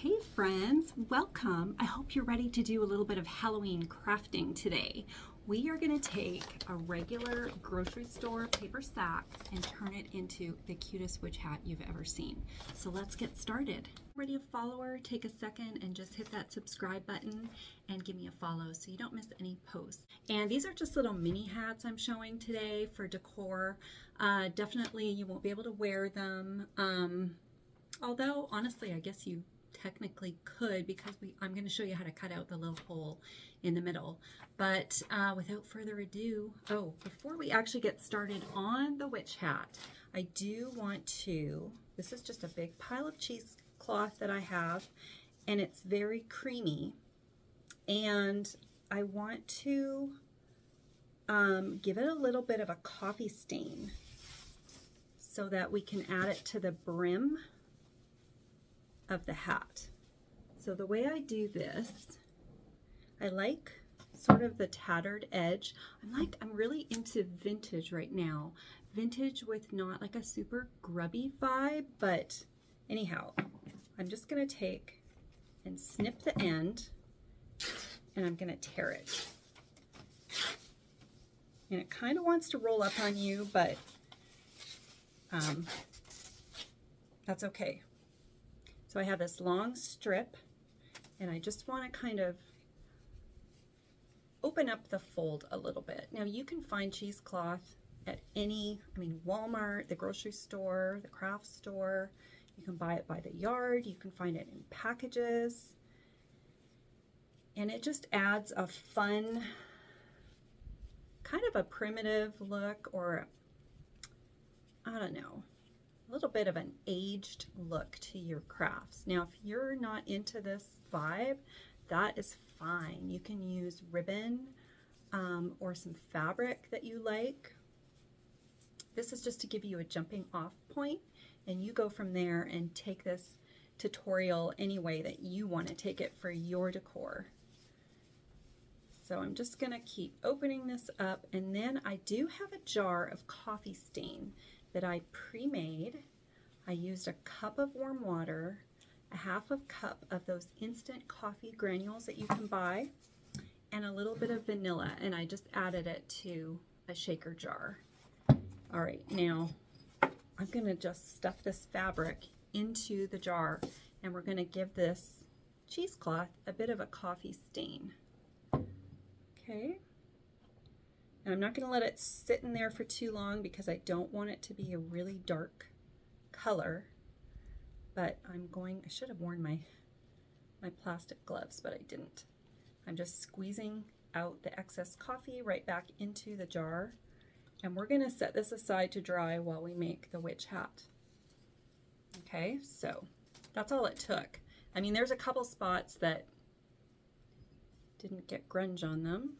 Hey friends, welcome. I hope you're ready to do a little bit of Halloween crafting today. We are going to take a regular grocery store paper sack and turn it into the cutest witch hat you've ever seen. So let's get started. Already a follower, take a second and just hit that subscribe button and give me a follow so you don't miss any posts. And these are just little mini hats I'm showing today for decor. Definitely you won't be able to wear them. Although honestly, I guess you technically could, because I'm going to show you how to cut out the little hole in the middle. But without further ado, before we actually get started on the witch hat, I do want to, this is just a big pile of cheesecloth that I have, and it's very creamy, and I want to give it a little bit of a coffee stain so that we can add it to the brim of the hat. So the way I do this, I like sort of the tattered edge. I'm really into vintage right now. Vintage with not like a super grubby vibe, but anyhow, I'm just gonna take and snip the end and I'm gonna tear it. And it kind of wants to roll up on you, but that's okay. So I have this long strip, and I just want to kind of open up the fold a little bit. Now you can find cheesecloth at Walmart, the grocery store, the craft store. You can buy it by the yard. You can find it in packages. And it just adds a fun, kind of a primitive look, or I don't know, a little bit of an aged look to your crafts. Now, if you're not into this vibe, that is fine. You can use ribbon or some fabric that you like. This is just to give you a jumping off point, and you go from there and take this tutorial any way that you want to take it for your decor. So I'm just going to keep opening this up, and then I do have a jar of coffee stain that I pre-made. I used a cup of warm water, a half a cup of those instant coffee granules that you can buy, and a little bit of vanilla, and I just added it to a shaker jar. All right, now I'm gonna just stuff this fabric into the jar, and we're gonna give this cheesecloth a bit of a coffee stain. Okay. And I'm not going to let it sit in there for too long because I don't want it to be a really dark color. But I should have worn my plastic gloves, but I didn't. I'm just squeezing out the excess coffee right back into the jar. And we're going to set this aside to dry while we make the witch hat. Okay, so that's all it took. I mean, there's a couple spots that didn't get grunge on them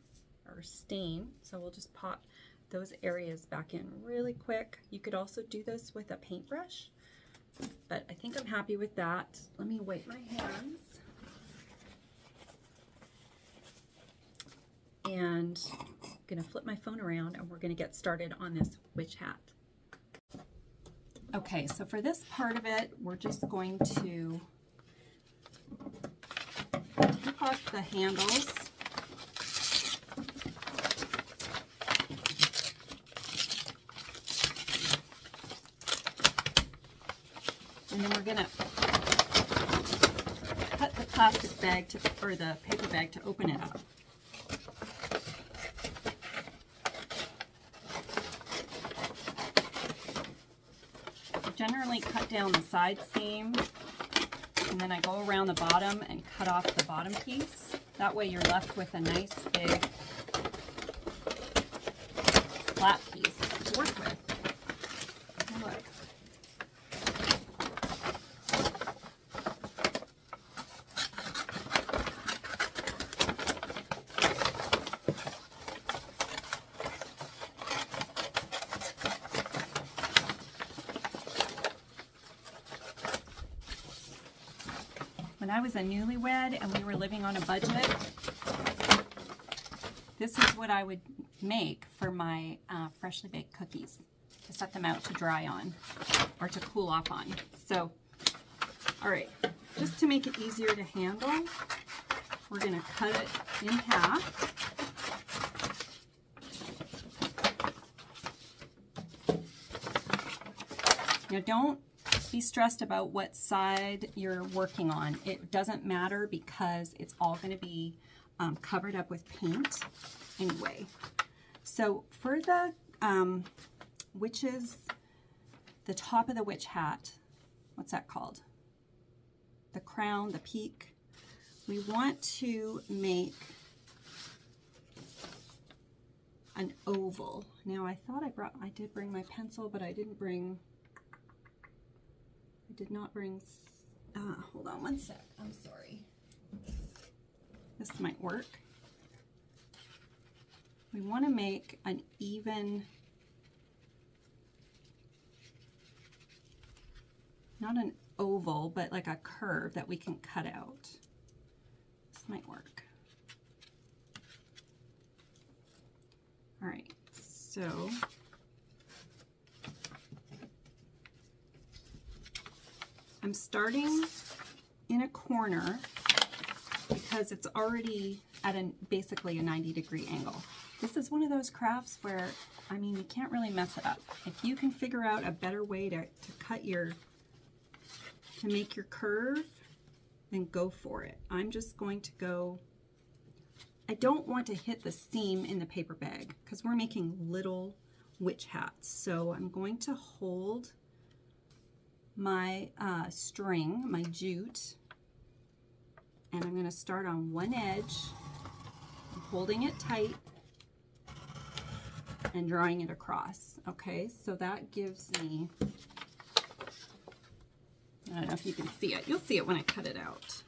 or stain, so we'll just pop those areas back in really quick. You could also do this with a paintbrush, but I think I'm happy with that. Let me wipe my hands. And I'm gonna flip my phone around and we're gonna get started on this witch hat. Okay, so for this part of it, we're just going to take off the handles. And then we're gonna cut the plastic bag or the paper bag to open it up. I generally cut down the side seam, and then I go around the bottom and cut off the bottom piece. That way you're left with a nice big flat piece to work with. Look. When I was a newlywed and we were living on a budget, this is what I would make for my freshly baked cookies to set them out to dry on or to cool off on. So, all right, just to make it easier to handle, we're going to cut it in half. Now don't be stressed about what side you're working on. It doesn't matter because it's all going to be covered up with paint anyway. So for the witches, the top of the witch hat, what's that called? The crown, the peak. We want to make an oval. Now I thought I did bring my pencil, but I did not bring, hold on one sec, I'm sorry. This might work. We want to make an even, not an oval, but like a curve that we can cut out. This might work. All right, so I'm starting in a corner because it's already at basically a 90-degree angle. This is one of those crafts where, I mean, you can't really mess it up. If you can figure out a better way to make your curve, then go for it. I'm just going to go, I don't want to hit the seam in the paper bag because we're making little witch hats. So I'm going to hold my string, my jute, and I'm going to start on one edge, I'm holding it tight and drawing it across. Okay, so that gives me, I don't know if you can see it. You'll see it when I cut it out.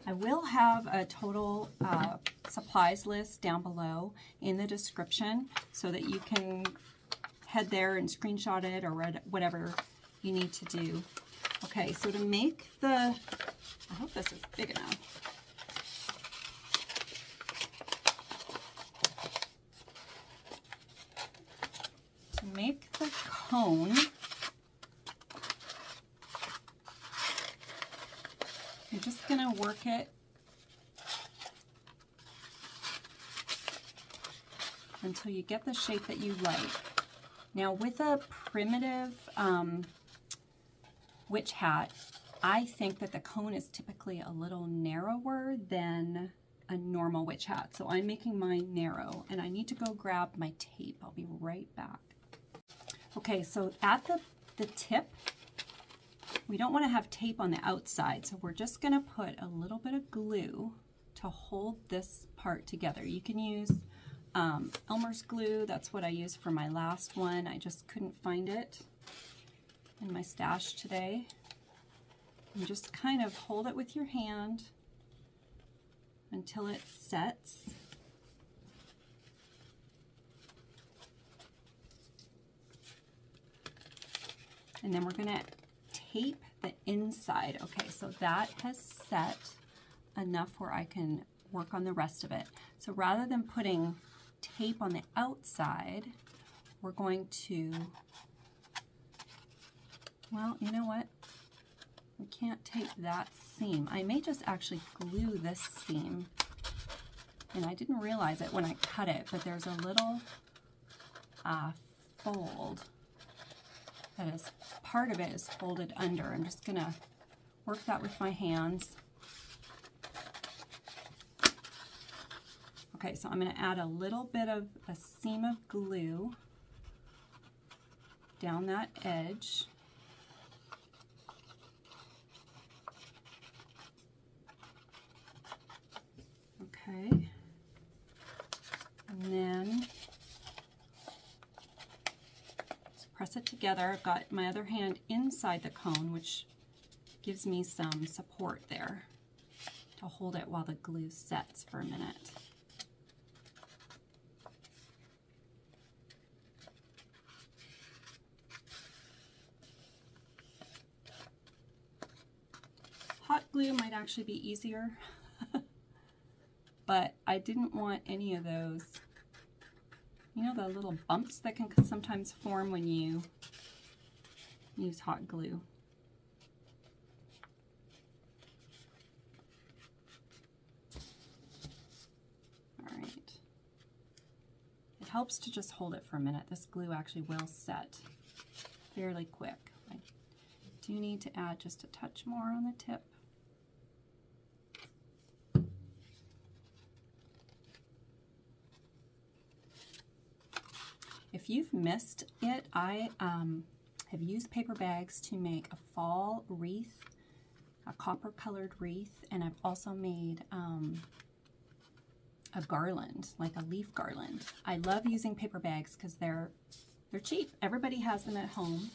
I will have a total supplies list down below in the description so that you can head there and screenshot it or whatever you need to do. Okay, so to make the, I hope this is big enough. To make the cone, you're just going to work it until you get the shape that you like. Now with a primitive witch hat, I think that the cone is typically a little narrower than a normal witch hat. So I'm making mine narrow and I need to go grab my tape. I'll be right back. Okay, so at the tip, we don't want to have tape on the outside, so we're just going to put a little bit of glue to hold this part together. You can use Elmer's glue. That's what I used for my last one. I just couldn't find it in my stash today. And just kind of hold it with your hand until it sets. And then we're going to tape the inside. Okay, so that has set enough where I can work on the rest of it. So rather than putting tape on the outside, we're going to, well, you know what? We can't tape that seam. I may just actually glue this seam. And I didn't realize it when I cut it, but there's a little fold that is, part of it is folded under. I'm just gonna work that with my hands. Okay, so I'm gonna add a little bit of a seam of glue down that edge. Okay, and then just press it together. I've got my other hand inside the cone, which gives me some support there to hold it while the glue sets for a minute. Hot glue might actually be easier, but I didn't want any of those, you know, the little bumps that can sometimes form when you use hot glue. All right. It helps to just hold it for a minute. This glue actually will set fairly quick. I do need to add just a touch more on the tip. If you've missed it, I have used paper bags to make a fall wreath, a copper colored wreath, and I've also made a garland, like a leaf garland. I love using paper bags because they're cheap. Everybody has them at home,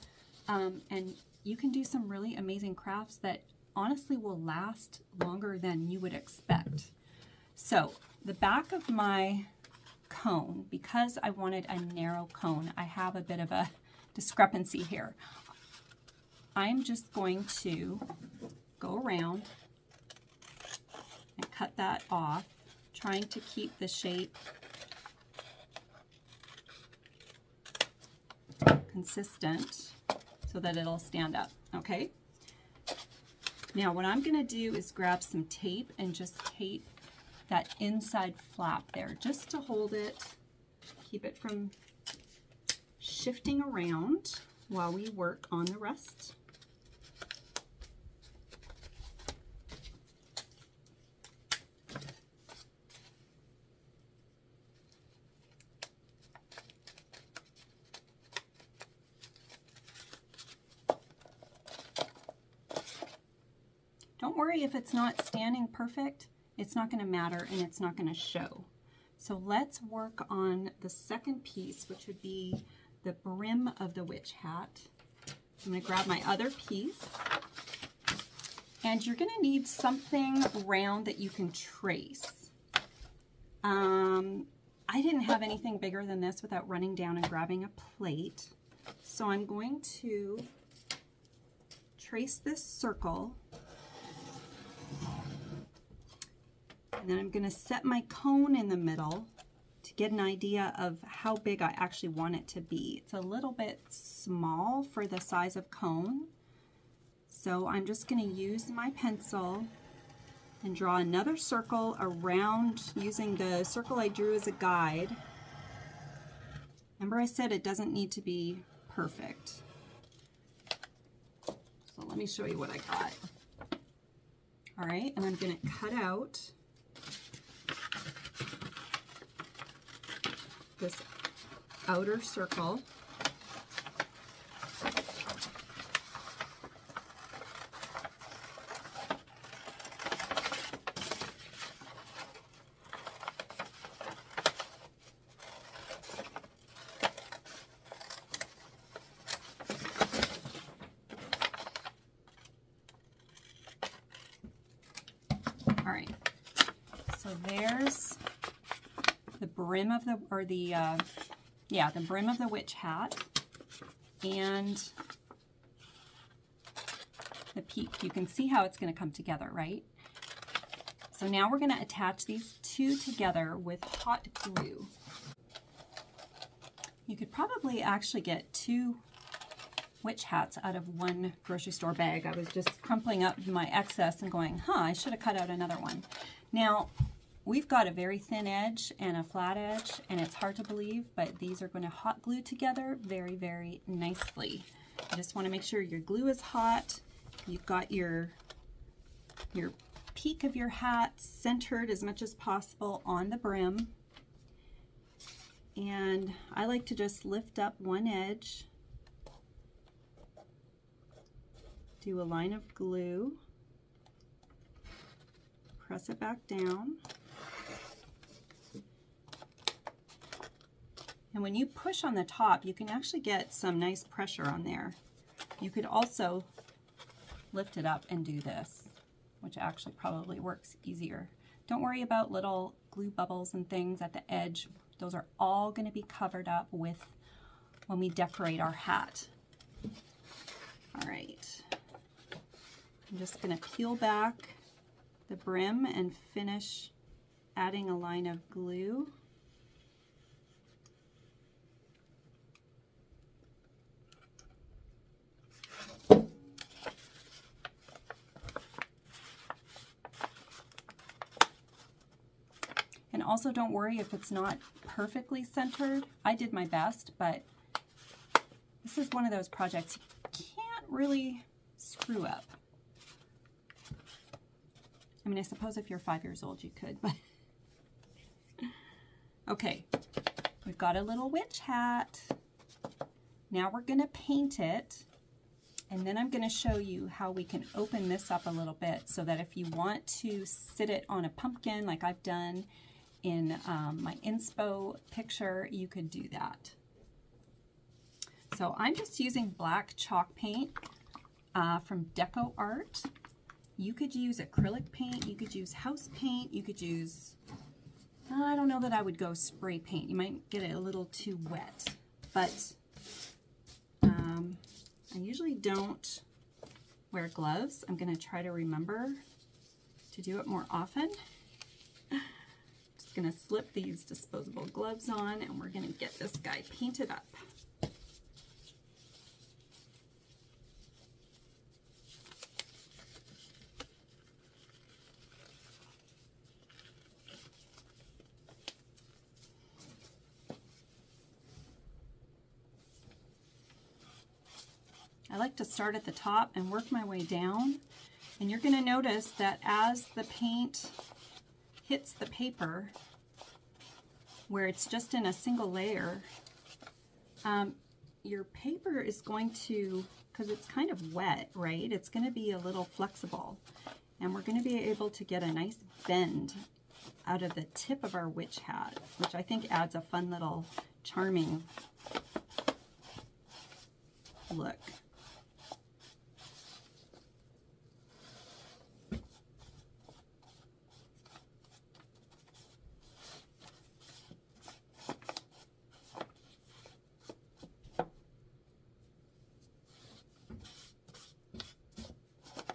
and you can do some really amazing crafts that honestly will last longer than you would expect. So the back of my cone, because I wanted a narrow cone, I have a bit of a discrepancy here. I'm just going to go around and cut that off, trying to keep the shape consistent so that it'll stand up, okay? Now what I'm going to do is grab some tape and just tape that inside flap there just to hold it, keep it from shifting around while we work on the rest. Don't worry if it's not standing perfect. It's not going to matter and it's not going to show. So let's work on the second piece, which would be the brim of the witch hat. I'm going to grab my other piece, and you're going to need something round that you can trace. I didn't have anything bigger than this without running down and grabbing a plate. So I'm going to trace this circle. And then I'm going to set my cone in the middle to get an idea of how big I actually want it to be. It's a little bit small for the size of cone. So I'm just going to use my pencil and draw another circle around using the circle I drew as a guide. Remember I said it doesn't need to be perfect. So let me show you what I got. All right, and I'm going to cut out this outer circle. All right, so there's the brim of the, or the, yeah, the brim of the witch hat and the peak. You can see how it's going to come together, right? So now we're going to attach these two together with hot glue. You could probably actually get 2 witch hats out of one grocery store bag. I was just crumpling up my excess and going, I should have cut out another one. Now, we've got a very thin edge and a flat edge, and it's hard to believe, but these are going to hot glue together very, very nicely. You just want to make sure your glue is hot. You've got your peak of your hat centered as much as possible on the brim. And I like to just lift up one edge, do a line of glue, press it back down. And when you push on the top, you can actually get some nice pressure on there. You could also lift it up and do this, which actually probably works easier. Don't worry about little glue bubbles and things at the edge. Those are all going to be covered up with when we decorate our hat. All right. I'm just going to peel back the brim and finish adding a line of glue. And also don't worry if it's not perfectly centered. I did my best, but this is one of those projects you can't really screw up. I mean, I suppose if you're 5 years old you could, but okay, we've got a little witch hat. Now we're going to paint it, and then I'm going to show you how we can open this up a little bit so that if you want to sit it on a pumpkin like I've done in my inspo picture, you could do that. So I'm just using black chalk paint from Deco Art. You could use acrylic paint, you could use house paint, you could use, I don't know that I would go spray paint. You might get it a little too wet, but I usually don't wear gloves. I'm going to try to remember to do it more often. Going to slip these disposable gloves on, and we're going to get this guy painted up. I like to start at the top and work my way down, and you're going to notice that as the paint hits the paper, where it's just in a single layer, your paper is going to, because it's kind of wet, right? It's going to be a little flexible, and we're going to be able to get a nice bend out of the tip of our witch hat, which I think adds a fun little charming look.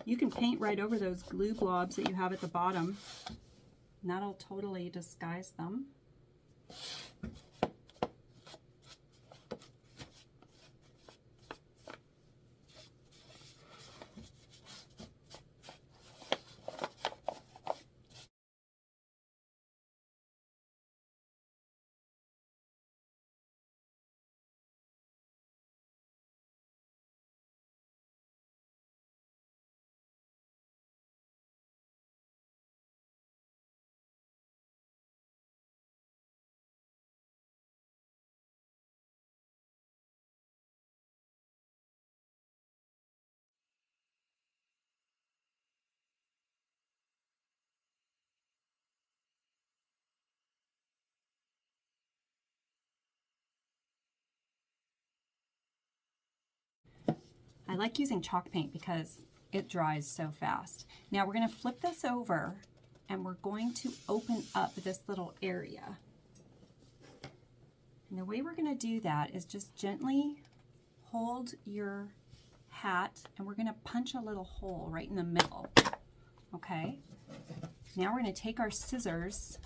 You can paint right over those glue globs that you have at the bottom, and that'll totally disguise them. I like using chalk paint because it dries so fast. Now we're going to flip this over, and we're going to open up this little area. And the way we're going to do that is just gently hold your hat, and we're going to punch a little hole right in the middle. Okay? Now we're going to take our scissors,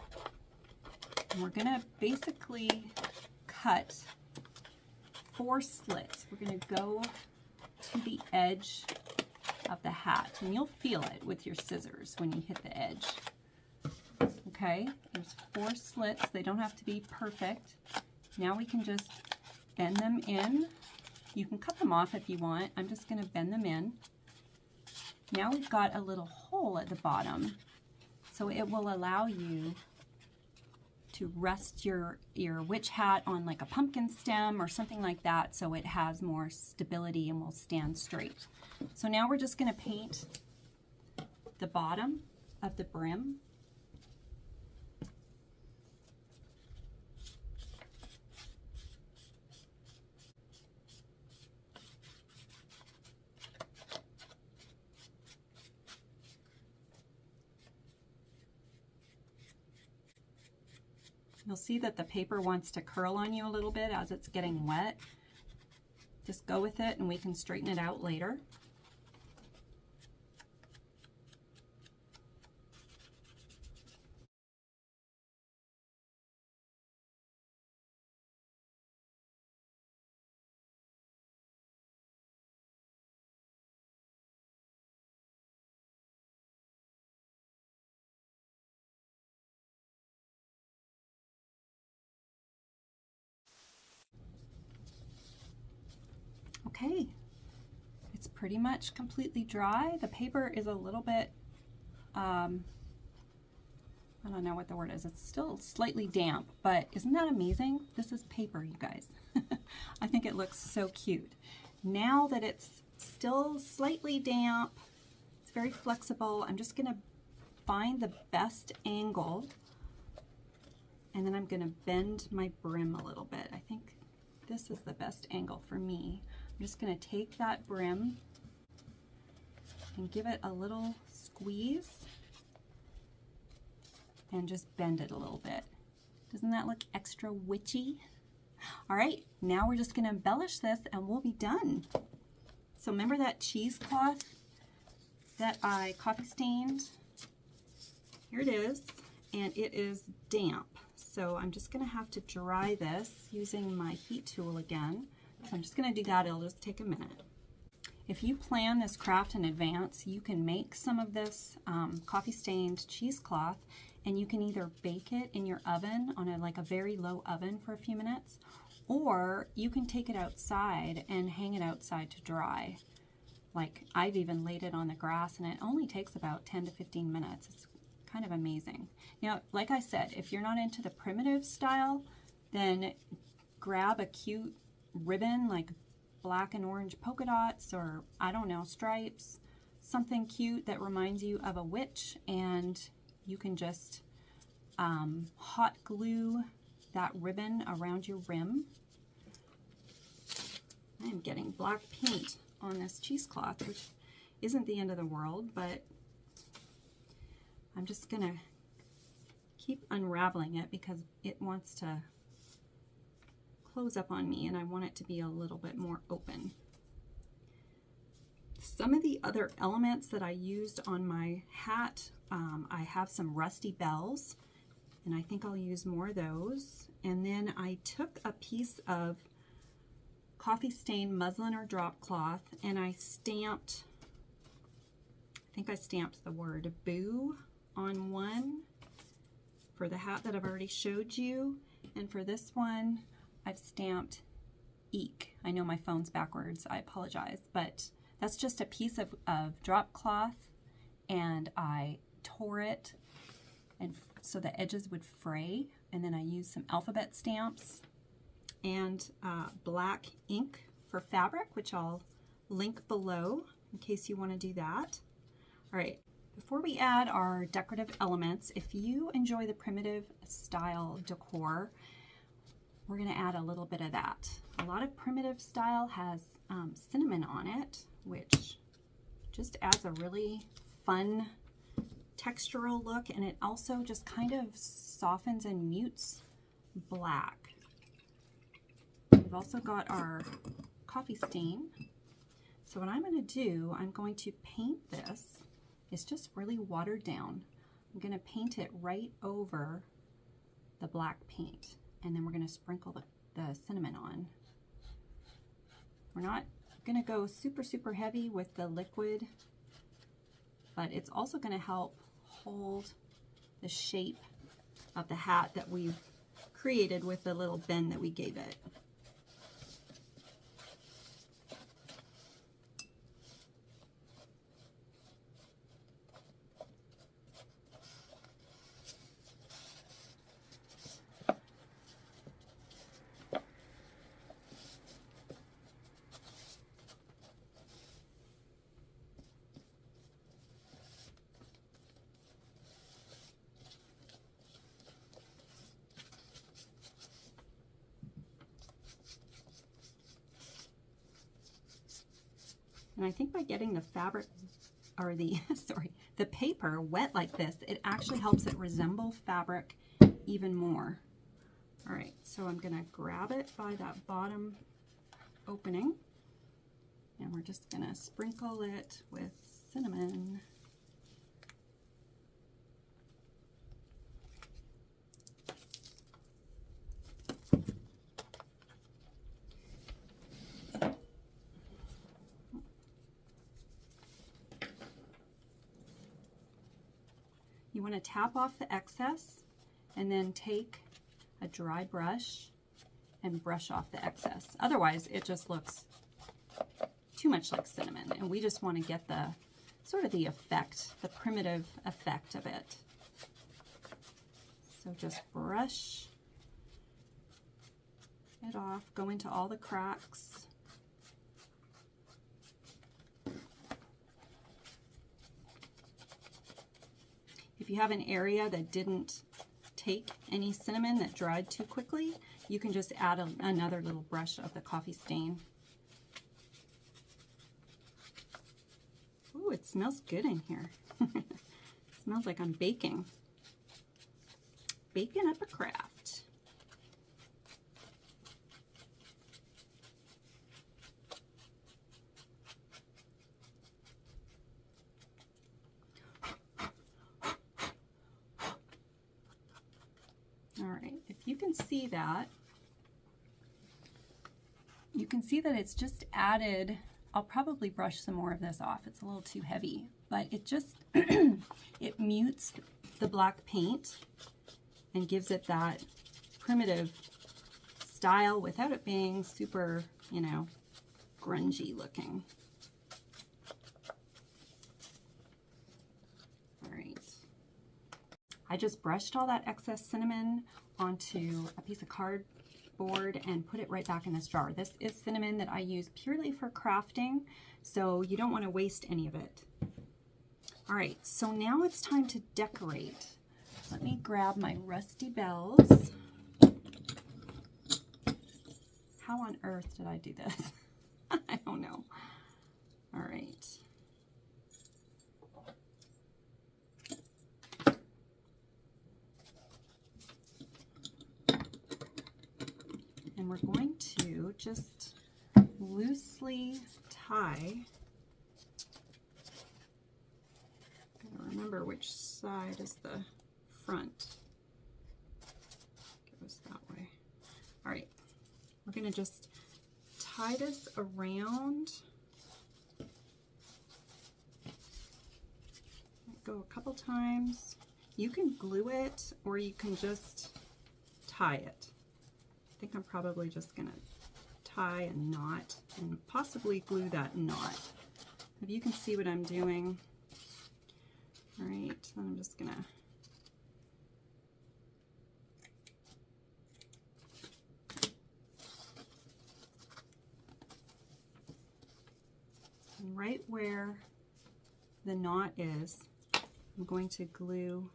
and we're going to basically cut 4 slits. We're going to go to the edge of the hat, and you'll feel it with your scissors when you hit the edge. Okay, there's 4 slits. They don't have to be perfect. Now we can just bend them in. You can cut them off if you want. I'm just going to bend them in. Now we've got a little hole at the bottom, so it will allow you to rest your witch hat on like a pumpkin stem or something like that, so it has more stability and will stand straight. So now we're just going to paint the bottom of the brim. You'll see that the paper wants to curl on you a little bit as it's getting wet. Just go with it, and we can straighten it out later. Okay, it's pretty much completely dry. The paper is a little bit, I don't know what the word is. It's still slightly damp, but isn't that amazing? This is paper, you guys. I think it looks so cute. Now that it's still slightly damp, it's very flexible, I'm just gonna find the best angle, and then I'm gonna bend my brim a little bit. I think this is the best angle for me. I'm just gonna take that brim and give it a little squeeze and just bend it a little bit. Doesn't that look extra witchy? All right, now we're just gonna embellish this and we'll be done. So remember that cheesecloth that I coffee stained? Here it is, and it is damp. So I'm just gonna have to dry this using my heat tool again. So I'm just gonna do that, it'll just take a minute. If you plan this craft in advance, you can make some of this coffee stained cheesecloth, and you can either bake it in your oven on a very low oven for a few minutes, or you can take it outside and hang it outside to dry. Like I've even laid it on the grass and it only takes about 10 to 15 minutes. It's kind of amazing. Now, like I said, if you're not into the primitive style, then grab a cute ribbon like black and orange polka dots, or I don't know, stripes, something cute that reminds you of a witch, and you can just hot glue that ribbon around your rim. I am getting black paint on this cheesecloth, which isn't the end of the world, but I'm just gonna keep unraveling it because it wants to close up on me and I want it to be a little bit more open. Some of the other elements that I used on my hat, I have some rusty bells, and I think I'll use more of those. And then I took a piece of coffee stained muslin or drop cloth and I stamped, I think I stamped the word boo on one for the hat that I've already showed you, and for this one I've stamped eek. I know my phone's backwards, I apologize, but that's just a piece of drop cloth, and I tore it and so the edges would fray, and then I used some alphabet stamps and black ink for fabric, which I'll link below in case you want to do that. All right, before we add our decorative elements, if you enjoy the primitive style decor, we're going to add a little bit of that. A lot of primitive style has cinnamon on it, which just adds a really fun textural look, and it also just kind of softens and mutes black. We've also got our coffee stain. So what I'm going to do, I'm going to paint this. It's just really watered down. I'm going to paint it right over the black paint, and then we're going to sprinkle the cinnamon on. We're not going to go super heavy with the liquid, but it's also going to help hold the shape of the hat that we've created with the little bend that we gave it. And I think by getting the fabric, or the, the paper wet like this, it actually helps it resemble fabric even more. All right, so I'm gonna grab it by that bottom opening, and we're just gonna sprinkle it with cinnamon. You want to tap off the excess and then take a dry brush and brush off the excess. Otherwise, it just looks too much like cinnamon, and we just want to get the sort of the effect, the primitive effect of it. So just brush it off, go into all the cracks. If you have an area that didn't take any cinnamon, that dried too quickly, you can just add another little brush of the coffee stain. Ooh, it smells good in here. It smells like I'm baking. Baking up a craft. All right, if you can see that, you can see that it's just added. I'll probably brush some more of this off. It's a little too heavy, but it just, it mutes the black paint and gives it that primitive style without it being super, you know, grungy looking. All right. I just brushed all that excess cinnamon onto a piece of cardboard and put it right back in this jar. This is cinnamon that I use purely for crafting, so you don't want to waste any of it. All right, so now it's time to decorate. Let me grab my rusty bells. How on earth did I do this? I don't know. All right. And we're going to just loosely tie. Gotta remember which side is the front. Goes that way. All right, we're gonna just tie this around. Go a couple times. You can glue it or you can just tie it. I think I'm probably just gonna tie a knot and possibly glue that knot. If you can see what I'm doing. All right, then I'm just gonna and right where the knot is, I'm going to glue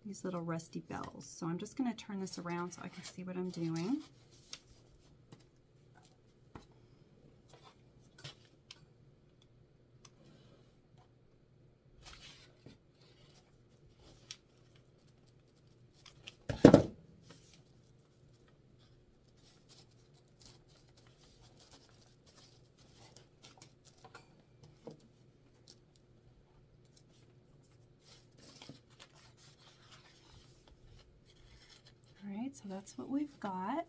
these little rusty bells. So I'm just going to turn this around so I can see what I'm doing. So that's what we've got.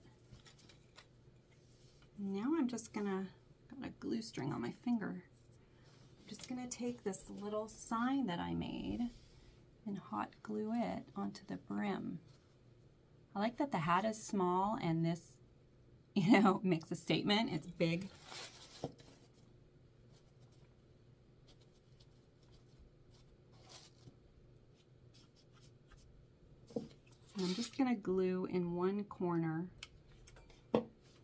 Now I'm just gonna, got a glue string on my finger. I'm just gonna take this little sign that I made and hot glue it onto the brim. I like that the hat is small and this, you know, makes a statement. It's big. And I'm just going to glue in one corner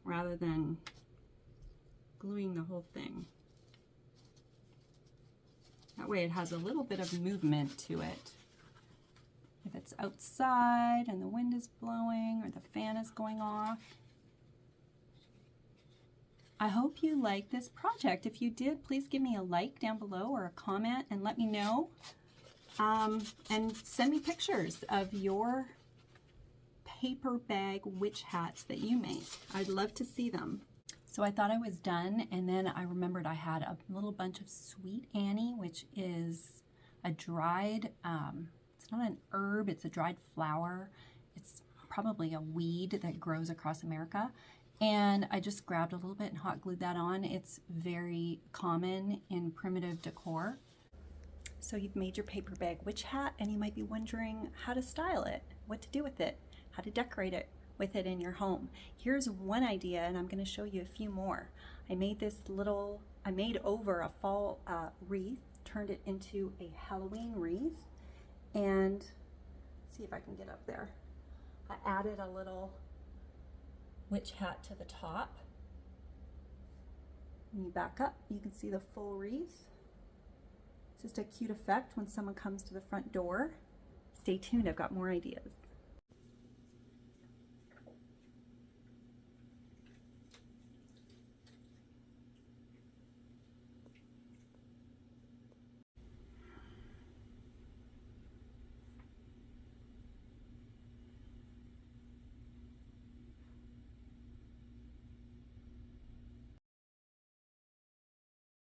rather than gluing the whole thing. That way it has a little bit of movement to it. If it's outside and the wind is blowing or the fan is going off. I hope you liked this project. If you did, please give me a like down below or a comment and let me know. And send me pictures of your paper bag witch hats that you make. I'd love to see them. So I thought I was done, and then I remembered I had a little bunch of Sweet Annie, which is a dried, it's not an herb, it's a dried flower. It's probably a weed that grows across America. And I just grabbed a little bit and hot glued that on. It's very common in primitive decor. So you've made your paper bag witch hat, and you might be wondering how to style it, what to do with it, how to decorate it. with it in your home. Here's one idea, and I'm going to show you a few more. I made over a fall wreath, turned it into a Halloween wreath, and let's see if I can get up there. I added a little witch hat to the top. When you back up, you can see the full wreath. It's just a cute effect when someone comes to the front door. Stay tuned, I've got more ideas.